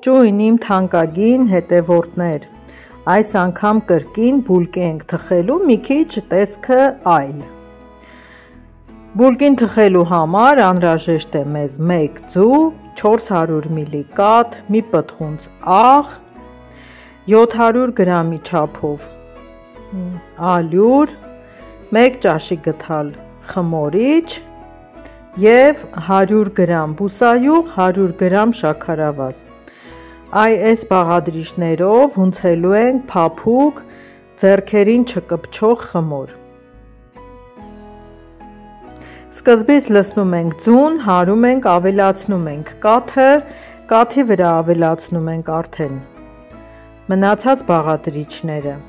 Ողջույն իմ թանկագին հետևորդներ, այս անգամ կրկին բուլկի ենք թխելու մի քիչ տեսքը այլ։ Բուլկին թխելու համար անհրաժեշտ է մեզ 1 ձու, 400 մլ կաթ, մի պտղունց աղ, 700 գրամի չափով ալյուր, 1 ճաշի գթալ խմորիչ և 100 գրամ բուսայուղ, 100 գրամ շաքարավազ։ Այս բաղադրիչներով հունցելու ենք փափուկ, ձեռքերին չկպչող խմոր։ Սկզբից լցնում ենք ձուն, հարում ենք, ավելացնում ենք կաթը, կաթի վրա ավելացնում ենք արդեն մնացած բաղադրիչները,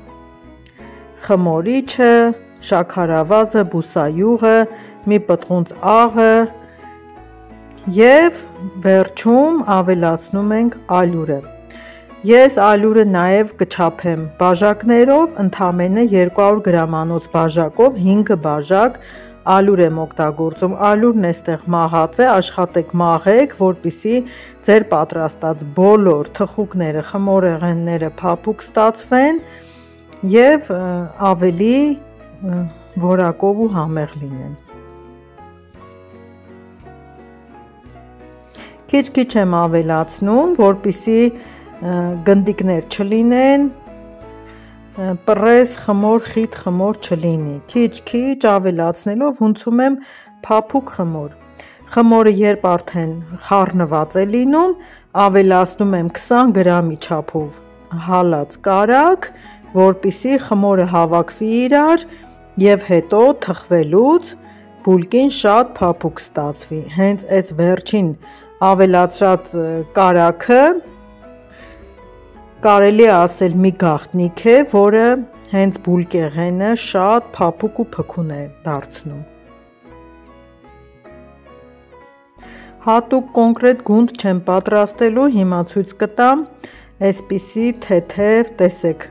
խմորիչը, շաքարավազը, բուսայուղը, մի պտղունց աղը և վերջում ավելացնում ենք ալյուրը։ Ես ալյուրը նաև կչափեմ բաժակներով, ընդամենը 200 գրամանոց բաժակով 5 բաժակ ալյուր եմ օգտագործում, ալյուրն էստեղ մաղած է, աշխատեք մաղեք, որպեսզի ձեր պատրաստած բոլոր թխուկները, խմորեղենները փափուկ ստացվեն և ավելի որակով ու համեղ լինեն։ Քիչ-քիչ եմ ավելացնում, որպեսզի գնդիկներ չլինեն, պռես խմոր, խիտ խմոր չլինի, քիչ-քիչ ավելացնելով հունցում եմ փափուկ խմոր։ Խմորը երբ արդեն խառնված է լինում, ավելացնում եմ 20 գրամի չափով հալած կարագ, որպեսզի խմորը հավաքվի իրար և հետո թխվելուց բուլկին շատ փափուկ ստացվի։ Հենց այս վերջին ավելացրած կարագը կարելի է ասել մի գաղտնիք է, որը հենց բուլկեղենը շատ փափուկ ու փքուն է դարձնում։ Հատուկ կոնկրետ գունդ չեմ պատրաստելու, հիմա ցույց կտամ այսպիսի թեթև, տեսեք,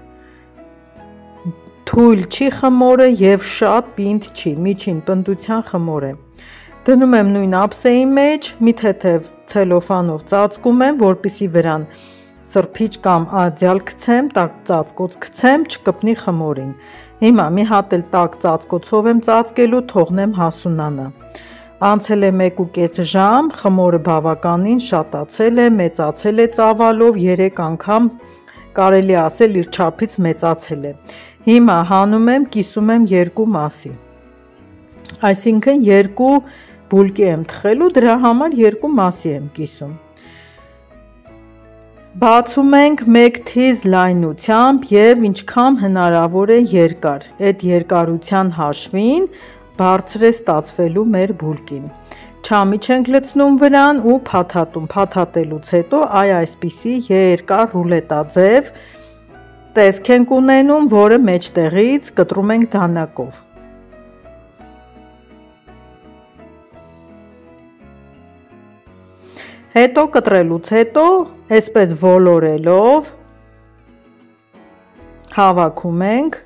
թույլ չի խմորը և շատ պինդ չի, միջին պնդության խմոր է։ Դնում եմ նույն ափսեի մեջ, մի թեթև ցելոֆանով ծածկում եմ, որպեսզի վրան սրբիչ կամ ադյալ գցեմ, տաք ծածկոց գցեմ, չկպնի խմորին։ Հիմա մի հատ էլ տաք ծածկոցով եմ ծածկելու, թողնեմ հասունանա։ Անցել է 1.5 ժամ, խմորը բավականին շատացել է, մեծացել է ծավալով, 3 անգամ կարելի ասել իր չափից մեծացել է։ Հիմա հանում եմ, կիսում եմ 2 մասի։ Այսինքն 2 բուլկի եմ թխելու, դրա համար 2 մասի եմ կիսում։ Բացում ենք 1 թիզ լայնությամբ և ինչքան հնարավոր է երկար, այդ երկարության հաշվին բարձր է ստացվելու մեր բուլկին։ Չամիչ ենք լցնում վրան ու փաթաթում, փաթաթելուց հետո այսպիսի երկար ռուլետաձև տեսք ենք ունենում, որը մեջտեղից կտրում ենք դանակով։ Հետո կտրելուց հետո այսպես ոլորելով հավաքում ենք,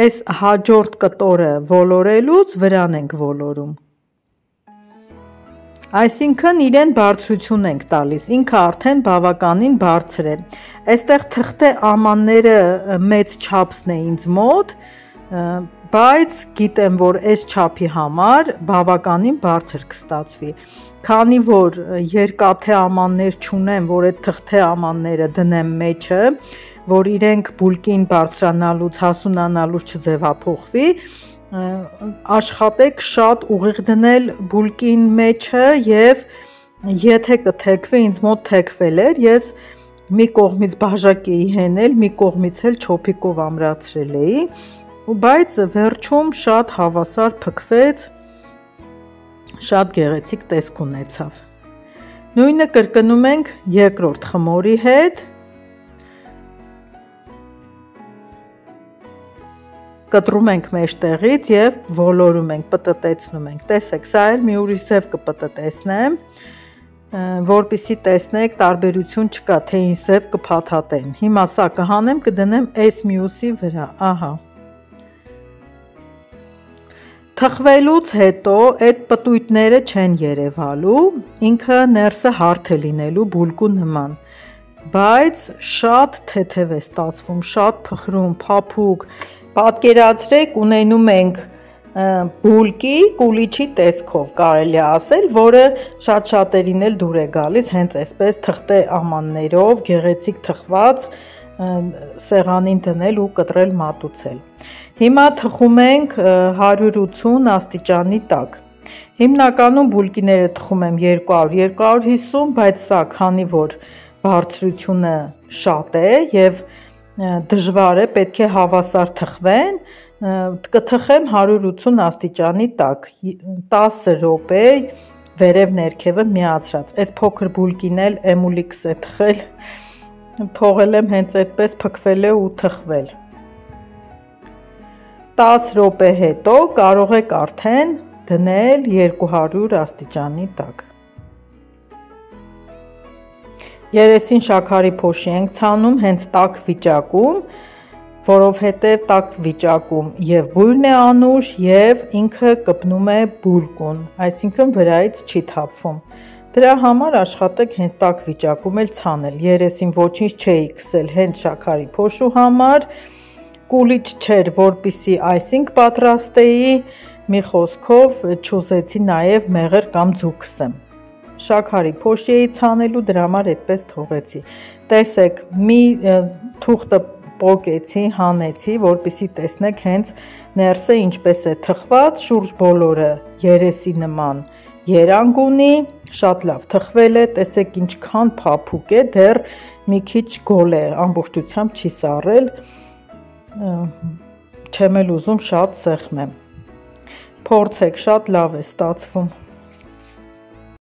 այս հաջորդ կտորը ոլորելուց վրան ենք ոլորում։ Այսինքն իրեն բարձրություն ենք տալիս, ինքը արդեն բավականին բարձր է։ Այստեղ թղթե ամանները մեծ չափսն է ինձ մոտ, բայց գիտեմ, որ այս չափի համար բավականին բարձր կստացվի։ Քանի որ երկաթե ամաններ չունեմ, որ այդ թղթե ամանները դնեմ մեջը, որ իրենք բուլկին բարձրանալուց, հասունանալուց չձևափոխվի, աշխատեք շատ ուղիղ դնել բուլկին մեջը և եթե կթեքվի, ինձ մոտ թեքվել էր, ես մի կողմից բաժակ էի հենել, մի կողմից էլ չոփիկով ամրացրել էի, բայց վերջում շատ հավասար փքվեց, շատ գեղեցիկ տեսք ունեցավ։ Նույնը կրկնում ենք երկրորդ խմորի հետ, կտրում ենք մեջտեղից և ոլորում ենք, պտտեցնում ենք, տեսեք, սա էլ մի ուրիշ ձև կպտտեցնեմ, որպեսզի տեսնեք տարբերություն չկա, թե ինչ ձև կփաթաթեն։ Հիմա սա կհանեմ, կդնեմ այս մյուսի վրա, ահա։ Թխվելուց հետո այդ պտույտները չեն երևալու, ինքը ներսը հարթ է լինելու բուլկու նման, բայց շատ թեթև է ստացվում, շատ փխրուն, փափուկ։ Պատկերացրեք, ունենում ենք բուլկի կուլիչի տեսքով, կարելի է ասել, որը շատ-շատերին էլ դուր է գալիս հենց այսպես թղթե ամաններով, գեղեցիկ թխված, սեղանին դնել ու կտրել մատուցել։ Հիմա թխում ենք 180 աստիճանի տակ։ Հիմնականում բուլկիները թխում եմ 200-250, բայց սա քանի որ բարձրությունը շատ է եւ դժվար է, պետք է հավասար թխվեն, կթխեմ 180 աստիճանի տակ, 10 րոպե վերև ներքևը միացրած։ Այս փոքր բուլկին էլ Emulix է թխել, թողել եմ հենց այդպես փքվել է ու թխվել։ 10 րոպե հետո կարող եք արդեն դնել 200 աստիճանի տակ։ Երեսին շաքարի փոշի ենք ցանում հենց տաք վիճակում, որովհետև տաք վիճակում եւ բույրն է անուշ եւ ինքը կպնում է բուլկուն, այսինքն վրայից չի թափվում։ Դրա համար աշխատեք հենց տաք վիճակում էլ ցանել։ Երեսին ոչինչ չէի քսել հենց շաքարի փոշու համար, կուլիչ չէր, որպիսի այսինք պատրաստեի, մի խոսքով չուզեցի նաեւ մեղր կամ ձու քսեմ։ Շաքարի փոշի էի ցանելու, դրա համար այդպես թողեցի։ Տեսեք, մի թուղթը պոկեցի, հանեցի, որպեսզի տեսնեք հենց ներսը ինչպես է թխված, շուրջ բոլորը երեսի նման երանգ ունի, շատ լավ թխվել է, տեսեք ինչքան փափուկ է, դեռ մի քիչ գոլ է, ամբողջությամբ չի սառել, չեմ էլ ուզում շատ սեղմեմ։ Փորձեք, շատ լավ է ստացվում։